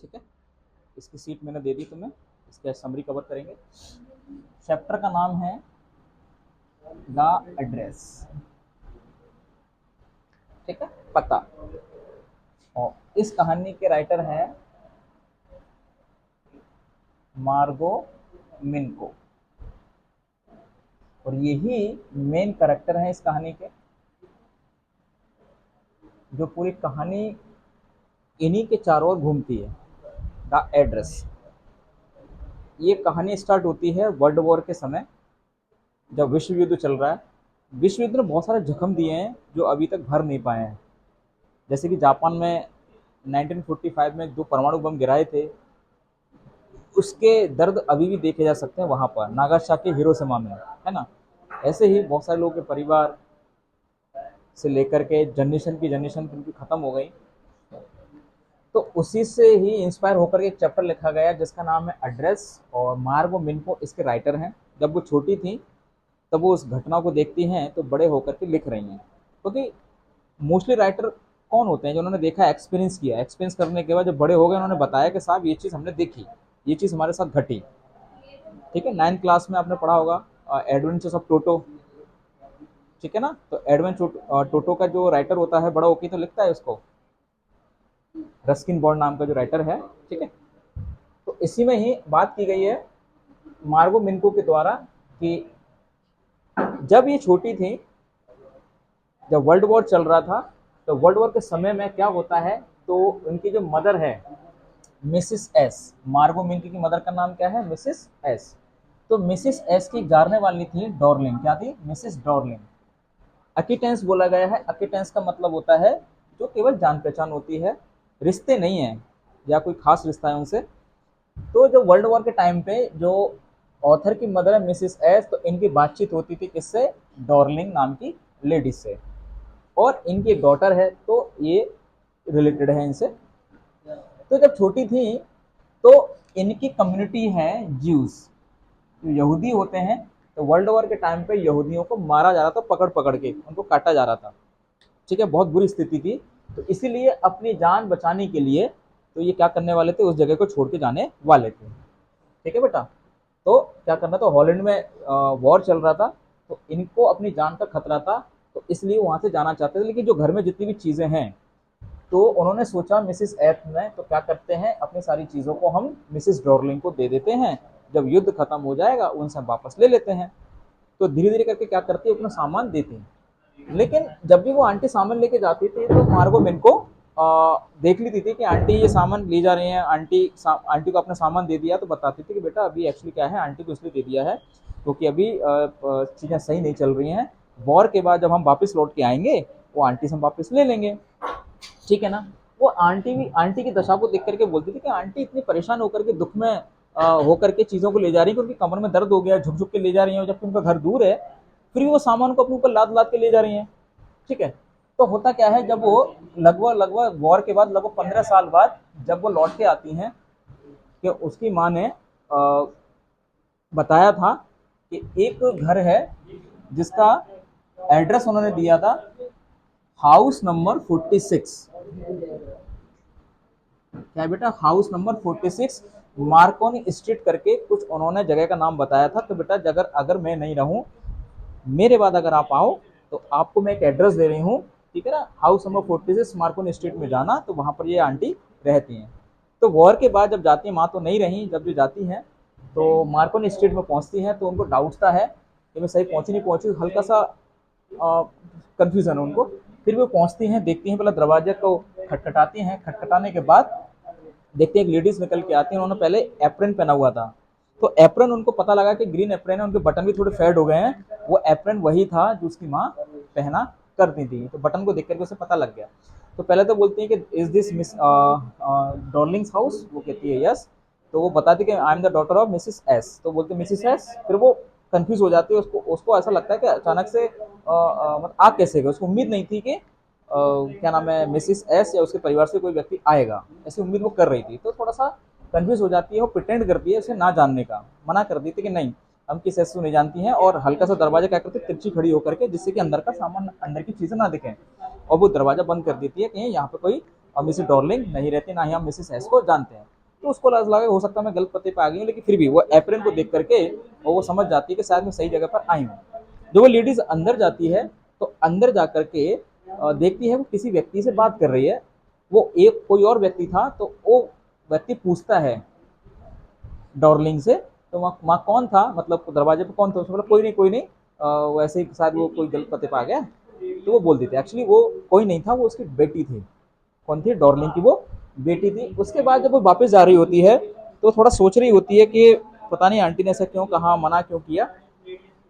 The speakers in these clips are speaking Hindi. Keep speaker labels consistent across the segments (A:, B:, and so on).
A: ठीक है, इसकी सीट मैंने दे दी तुम्हें, इसका समरी कवर करेंगे। चैप्टर का नाम है द एड्रेस, ठीक है, पता। और इस कहानी के राइटर हैं मार्गो मिनको, और यही मेन कैरेक्टर हैं इस कहानी के। जो पूरी कहानी इन्हीं के चारों ओर घूमती है। द एड्रेस, ये कहानी स्टार्ट होती है वर्ल्ड वॉर के समय, जब विश्व युद्ध चल रहा है। विश्व युद्ध ने बहुत सारे जख्म दिए हैं जो अभी तक भर नहीं पाए हैं। जैसे कि जापान में 1945 में जो परमाणु बम गिराए थे, उसके दर्द अभी भी देखे जा सकते हैं वहां पर, नागासाकी हिरोशिमा में, है ना। ऐसे ही बहुत सारे लोगों के परिवार से लेकर के जनरेशन की जनरेशन उनकी खत्म हो गई। तो उसी से ही इंस्पायर होकर के एक चैप्टर लिखा गया जिसका नाम है एड्रेस, और मार्गो मिनको इसके राइटर हैं। जब वो छोटी थी तब वो उस घटना को देखती हैं तो बड़े होकर के लिख रही हैं। क्योंकि मोस्टली राइटर कौन होते हैं, जो उन्होंने देखा, एक्सपीरियंस किया, एक्सपीरियंस करने के बाद जब बड़े हो गए उन्होंने बताया कि साहब ये चीज़ हमने देखी, ये चीज़ हमारे साथ घटी। ठीक है, 9th क्लास में आपने पढ़ा होगा एडवेंचर्स ऑफ टोटो, ठीक है ना। तो टोटो का जो राइटर होता है बड़ा होके तो लिखता है उसको, रस्किन बॉन्ड नाम का जो राइटर है, ठीक है। तो इसी में ही बात की गई है मार्गो मिनको के द्वारा कि जब ये छोटी थी, जब वर्ल्ड वॉर चल रहा था, तो वर्ल्ड वॉर के समय में क्या होता है, तो उनकी जो मदर है मिसिस एस, मार्गो मिनको की मदर का नाम क्या है, मिसिस एस। तो मिसिस एस की जानने वाली थी डॉर्लिंग, क्या थी, मिसिस डॉर्लिंग। अकिटेंस बोला गया है, अकिटेंस का मतलब होता है जो केवल जान पहचान होती है, रिश्ते नहीं है या कोई खास रिश्ता है उनसे। तो जो वर्ल्ड वॉर के टाइम पे जो ऑथर की मदर है मिसिस एस, तो इनकी बातचीत होती थी किससे, डॉर्लिंग नाम की लेडी से। और इनकी एक डॉटर है, तो ये रिलेटेड है इनसे। तो जब छोटी थी तो इनकी कम्युनिटी है ज्यूज, जो यहूदी होते हैं। तो वर्ल्ड वॉर के टाइम पे यहूदियों को मारा जा रहा था, पकड़ पकड़ के उनको काटा जा रहा था, ठीक है, बहुत बुरी स्थिति थी। तो इसीलिए अपनी जान बचाने के लिए तो ये क्या करने वाले थे, उस जगह को छोड़ के जाने वाले थे, ठीक है बेटा। तो क्या करना था, हॉलैंड में वॉर चल रहा था, तो इनको अपनी जान का खतरा था, तो इसलिए वहां से जाना चाहते थे। लेकिन जो घर में जितनी भी चीजें हैं, तो उन्होंने सोचा मिसिस एथ में, तो क्या करते हैं, अपनी सारी चीजों को हम मिसिस डॉर्लिंग को दे देते हैं, जब युद्ध खत्म हो जाएगा उनसे वापस ले लेते हैं। तो धीरे धीरे करके क्या करती है, अपना सामान देती है। लेकिन जब भी वो आंटी सामान लेके जाती थी तो मार्गो मिनको देख लेती थी कि आंटी ये सामान ले जा रही हैं, आंटी को अपना सामान दे दिया, तो बताती थी कि बेटा अभी एक्चुअली क्या है, आंटी को इसलिए दे दिया है क्योंकि अभी चीज़ें सही नहीं चल रही हैं, वॉर के बाद जब हम वापस लौट के आएंगे वो आंटी से हम वापस ले लेंगे, ठीक है ना। वो आंटी की दशा को देख करके बोलती थी कि आंटी इतनी परेशान होकर के, दुख में होकर के चीज़ों को ले जा रही है, उनकी कमर में दर्द हो गया, झुक झुक के ले जा रही है, जबकि उनका घर दूर है, फिर भी वो सामान को अपने ऊपर लाद लाद के ले जा रही हैं, ठीक है। तो होता क्या है, जब वो लगभग लगभग वॉर के बाद लगभग 15 साल बाद जब वो लौट के आती हैं, कि उसकी माँ ने बताया था कि एक घर है जिसका एड्रेस उन्होंने दिया था हाउस नंबर 46, क्या बेटा, हाउस नंबर 46 मार्कोनी स्ट्रीट करके कुछ उन्होंने जगह का नाम बताया था। तो बेटा अगर मैं नहीं रहूं, मेरे बाद अगर आप आओ, तो आपको मैं एक एड्रेस दे रही हूँ, ठीक है ना, हाउस नंबर 46 मार्कोनी स्ट्रीट में जाना, तो वहां पर ये आंटी रहती हैं। तो वॉर के बाद जब जाती है, माँ तो नहीं रही, जब जो जाती हैं तो मार्कोनी स्ट्रीट में पहुंचती हैं, तो उनको डाउट्स है कि मैं सही पहुंची नहीं पहुंची, हल्का सा कंफ्यूजन है उनको। फिर वो पहुंचती हैं, देखती हैं, पहले दरवाजे को खटखटाती हैं, खटखटाने के बाद देखते हैं एक लेडीज निकल के आती है, उन्होंने पहले एप्रन पहना हुआ था। तो एप्रन उनको पता लगा कि ग्रीन एप्रन है, उनके बटन भी थोड़े फेड हो गए हैं, वो एप्रन वही था जो उसकी माँ पहना करती थी। तो बटन को देख करके उसे पता लग गया। तो पहले तो बोलती है कि is this miss Darlings house, वो कहती है यस। तो वो बताती है कि I am the daughter of Mrs S, तो बोलते मिसिस एस। फिर वो कंफ्यूज हो जाती है, उसको ऐसा लगता है कि अचानक से मतलब आ कैसे गए, उसको उम्मीद नहीं थी कि क्या नाम है, मिसिस एस या उसके परिवार से कोई व्यक्ति आएगा, ऐसी उम्मीद वो कर रही थी। तो थोड़ा सा कंफ्यूज हो जाती है, वो प्रिटेंड करती है उसे ना जानने का, मना कर देती है कि नहीं हम किस एस को नहीं जानती हैं, और हल्का सा दरवाजा क्या करते तिरछी खड़ी होकर के, जिससे कि अंदर का सामान, अंदर की चीजें ना दिखें, और वो दरवाजा बंद कर देती है कि यहाँ पे कोई मिसिस डॉर्लिंग नहीं रहती, ना ही हम मिसिस एस को जानते हैं। तो उसको लगा हो सकता है मैं गलत पते पे आ गई हूँ, लेकिन फिर भी वो एप्रन को देख करके और वो समझ जाती है कि शायद मैं सही जगह पर आई हूँ। जब वो लेडीज अंदर जाती है तो अंदर जा करके देखती है वो किसी व्यक्ति से बात कर रही है। वो एक कोई और व्यक्ति था, तो वो व्यक्ति पूछता है डॉर्लिंग से, तो वहाँ कौन था, मतलब दरवाजे पे कौन था, उसने बोला कोई नहीं कोई नहीं, वैसे ही शायद वो कोई गलत पते पे आ गया। तो वो बोल देते एक्चुअली वो कोई नहीं था, वो उसकी बेटी थी। कौन थी? डॉर्लिंग की वो बेटी थी। उसके बाद जब वो वापस जा रही होती है तो थोड़ा सोच रही होती है कि पता नहीं आंटी ने ऐसा क्यों कहा, मना क्यों किया।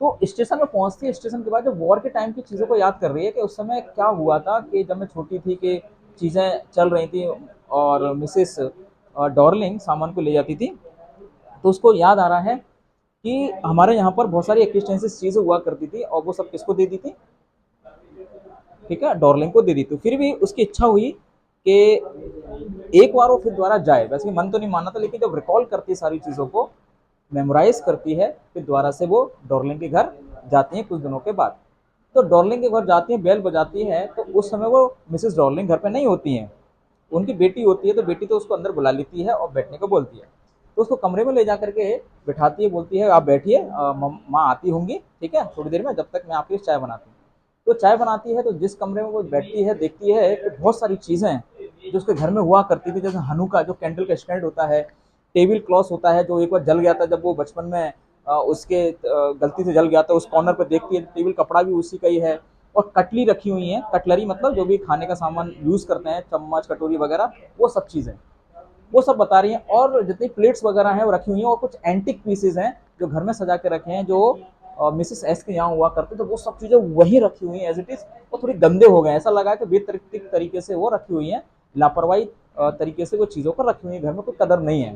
A: तो स्टेशन में पहुंचती है, स्टेशन के बाद जब वॉर के टाइम की चीज़ों को याद कर रही है कि उस समय क्या हुआ था, कि जब मैं छोटी थी कि चीज़ें चल रही थी और मिसेस डॉर्लिंग सामान को ले जाती थी। तो उसको याद आ रहा है कि हमारे यहाँ पर बहुत सारी एक्सटेंसिव चीज़ें हुआ करती थी और वो सब किसको दे दी थी? ठीक है, डॉर्लिंग को दे दी। तो फिर भी उसकी इच्छा हुई कि एक बार वो फिर दोबारा जाए। वैसे मन तो नहीं माना था, लेकिन जब रिकॉल करती है सारी चीज़ों को, मेमोराइज करती है, फिर दोबारा से वो डॉर्लिंग के घर जाती हैं कुछ दिनों के बाद। तो डॉर्लिंग के घर जाती हैं, बेल बजाती है, तो उस समय वो मिसेस डॉर्लिंग घर पे नहीं होती हैं, उनकी बेटी होती है। तो बेटी तो उसको अंदर बुला लेती है और बैठने को बोलती है। तो उसको कमरे में ले जा करके बिठाती है, बोलती है आप बैठिए, माँ आती होंगी, ठीक है, थोड़ी देर में, जब तक मैं आपके लिए चाय बनाती हूँ। तो चाय बनाती है, तो जिस कमरे में वो बैठती है देखती है कि बहुत सारी चीज़ें जो उसके घर में हुआ करती थी, जैसे हनुका जो कैंडल का स्टैंड होता है, टेबल क्लॉथ होता है जो एक बार जल गया था जब वो बचपन में उसके गलती से जल गया था, उस कॉर्नर पर देखती है टेबल कपड़ा भी उसी का ही है। और कटली रखी हुई है, कटलरी मतलब जो भी खाने का सामान यूज करते हैं, चम्मच कटोरी वगैरह, वो सब चीजें वो सब बता रही हैं। और जितनी प्लेट्स वगैरह हैं वो रखी हुई हैं, और कुछ एंटिक पीसेज हैं जो घर में सजा के रखे हैं, जो मिसेस एस के यहाँ हुआ करते, तो वो सब चीजें वही रखी हुई हैं एज इट इज। वो थोड़ी गंदे हो गए, ऐसा लगा कि बेतरतीब तरीके से वो रखी हुई हैं, लापरवाही तरीके से वो चीजों पर रखी हुई है, घर में कोई कदर नहीं है।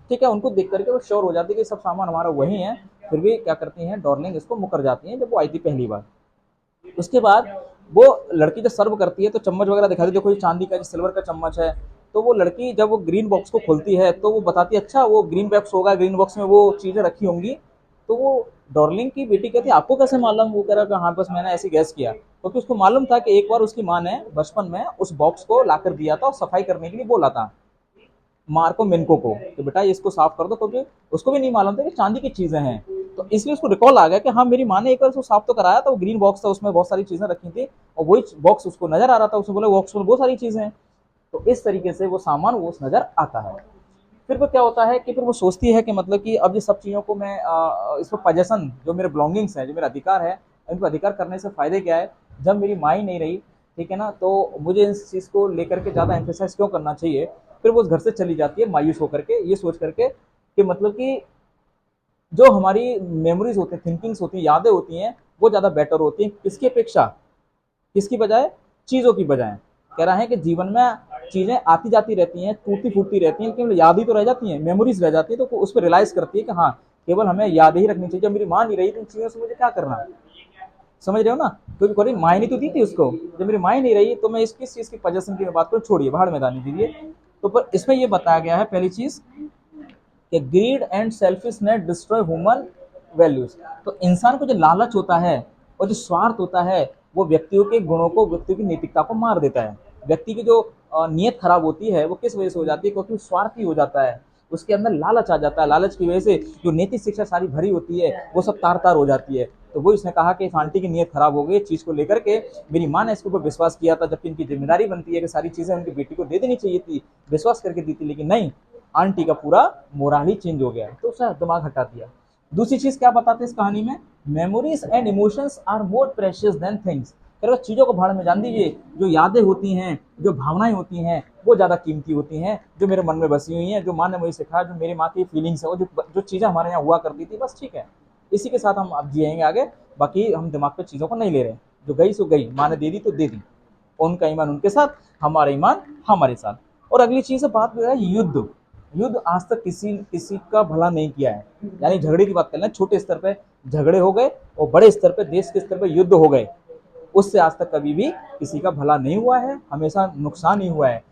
A: ठीक है, उनको देख करके वो श्योर हो जाती है कि सब सामान हमारा वही है। फिर भी क्या करती हैं डॉर्लिंग, इसको मुकर जाती हैं जब वो आई थी पहली बार। उसके बाद वो लड़की जब सर्व करती है तो चम्मच वगैरह दिखाती है, देखो ये चांदी का सिल्वर का चम्मच है। तो वो लड़की जब वो ग्रीन बॉक्स को खोलती है तो वो बताती है अच्छा वो ग्रीन बॉक्स होगा, ग्रीन बॉक्स में वो चीजें रखी होंगी। तो वो डॉर्लिंग की बेटी कहती है आपको कैसे मालूम? वो कह रहा है हाँ बस मैंने ऐसे गैस किया, क्योंकि उसको मालूम था कि एक बार उसकी माँ ने बचपन में उस बॉक्स को लाकर दिया था और सफाई करने के लिए बोला था मार्को मिनको को कि बेटा इसको साफ कर दो, क्योंकि उसको भी नहीं मालूम था कि चांदी की चीजें हैं। तो इसलिए उसको रिकॉल आ गया कि हाँ मेरी माँ ने एक बार उसको साफ तो कराया था, वो ग्रीन बॉक्स था उसमें बहुत सारी चीजें रखी थी, और वही बॉक्स उसको नजर आ रहा था। उसने बोला बॉक्स में बहुत सारी चीजें हैं। तो इस तरीके से वो सामान वो नजर आता है। फिर वो क्या होता है कि फिर वो सोचती है कि मतलब कि अब ये सब चीज़ों को मैं इसको पजेशन जो मेरे बिलोंगिंग्स है, जो मेरा अधिकार है, इनको अधिकार करने से फ़ायदे क्या है? जब मेरी माँ ही नहीं रही, ठीक है ना, तो मुझे इस चीज़ को लेकर के ज़्यादा एम्फेसाइज क्यों करना चाहिए? फिर वो उस घर से चली जाती है मायूस होकर के, ये सोच करके कि मतलब कि जो हमारी मेमोरीज होती हैं, थिंकिंग्स होती हैं, यादें होती हैं, वो ज़्यादा बेटर होती हैं किसकी अपेक्षा? किसकी बजाय? चीज़ों की बजाय। कह रहा है कि जीवन में चीज़ें आती जाती रहती हैं, टूटती फूटती रहती हैं, लेकिन याद ही तो रह जाती हैं, मेमोरीज रह जाती हैं। तो उस पर रियलाइज करती है कि हाँ केवल हमें याद ही रखनी चाहिए। जब मेरी माँ नहीं रही तो इन चीज़ों से मुझे क्या करना? समझ रहे हो ना? क्योंकि कोई माँ ही नहीं तो दी थी उसको। जब मेरी माँ ही नहीं रही तो मैं इस किस चीज़ की पजेशन की बात को छोड़िए, बाहर मैदानी दीजिए। तो पर इसमें यह बताया गया है पहली चीज़ कि grid and selfishness destroy human values. तो इंसान को जो लालच होता है और जो स्वार्थ होता है, वो व्यक्तियों के गुणों को, व्यक्तियों की नैतिकता को मार देता है। व्यक्ति की जो नीयत खराब होती है वो किस वजह से हो जाती है? क्योंकि स्वार्थी हो जाता है, उसके अंदर लालच आ जाता है। लालच की वजह से जो नैतिक शिक्षा सारी भरी होती है वो सब तार तार हो जाती है। तो वो इसने कहा कि इस आंटी की नीयत खराब हो गई चीज़ को लेकर के, मेरी माँ ने इसके ऊपर विश्वास किया था, जबकि इनकी जिम्मेदारी बनती है कि सारी चीज़ें उनकी बेटी को दे देनी चाहिए थी, विश्वास करके दी थी, लेकिन नहीं, आंटी का पूरा मोराल ही चेंज हो गया, तो उसने दिमाग हटा दिया। दूसरी चीज क्या बताते हैं इस कहानी में? Memories and emotions are more precious than things. अगर चीजों को भाड़ में जान दीजिए, जो यादें होती हैं, जो भावनाएं होती हैं, वो ज्यादा कीमती होती हैं, जो मेरे मन में बसी हुई हैं, जो माँ ने मुझे सिखाया, जो मेरी माँ की फीलिंग्स है, वो जो चीजें हमारे यहाँ हुआ करती थी, बस ठीक है, इसी के साथ हम अब जिएंगे आगे। बाकी हम दिमाग पे चीजों को नहीं ले रहे। जो गई सो गई, माँ ने दे दी तो दे दी, उनका ईमान उनके साथ, हमारा ईमान हमारे साथ। और अगली चीज है, बात है युद्ध। युद्ध आज तक किसी किसी का भला नहीं किया है। यानी झगड़े की बात कर लें, छोटे स्तर पे झगड़े हो गए और बड़े स्तर पे, देश के स्तर पे युद्ध हो गए, उससे आज तक कभी भी किसी का भला नहीं हुआ है, हमेशा नुकसान ही हुआ है।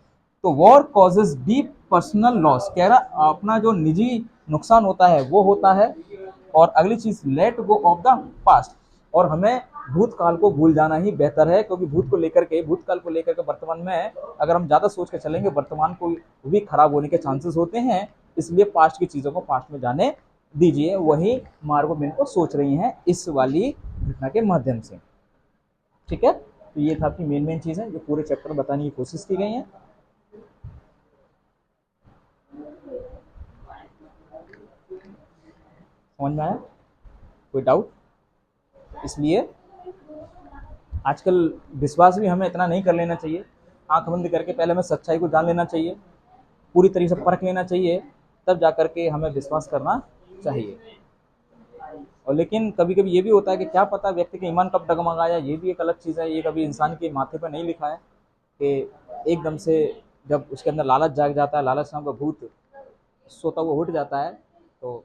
A: तो war causes deep personal loss. कह रहा अपना जो निजी नुकसान होता है वो होता है। और अगली चीज, let go of the past. और हमें भूतकाल को भूल जाना ही बेहतर है, क्योंकि भूतकाल को लेकर के वर्तमान में अगर हम ज़्यादा सोच के चलेंगे, वर्तमान को भी खराब होने के चांसेस होते हैं। इसलिए पास्ट की चीज़ों को पास्ट में जाने दीजिए। वही मार्गो मेन को सोच रही हैं इस वाली घटना के माध्यम से। ठीक है, तो ये था आपकी मेन मेन चीज़ें जो पूरे चैप्टर में बताने की कोशिश की गई हैं। समझ में आया? कोई डाउट? इसलिए आजकल विश्वास भी हमें इतना नहीं कर लेना चाहिए। आंख बंद करके पहले हमें सच्चाई को जान लेना चाहिए, पूरी तरीके से परख लेना चाहिए, तब जा करके हमें विश्वास करना चाहिए। और लेकिन कभी कभी ये भी होता है कि क्या पता व्यक्ति का ईमान कब डगमगाया, ये भी एक अलग चीज़ है। ये कभी इंसान के माथे पर नहीं लिखा है कि एकदम से जब उसके अंदर लालच जाग जाता है, लालच नाम का भूत सोता हुआ उठ जाता है, तो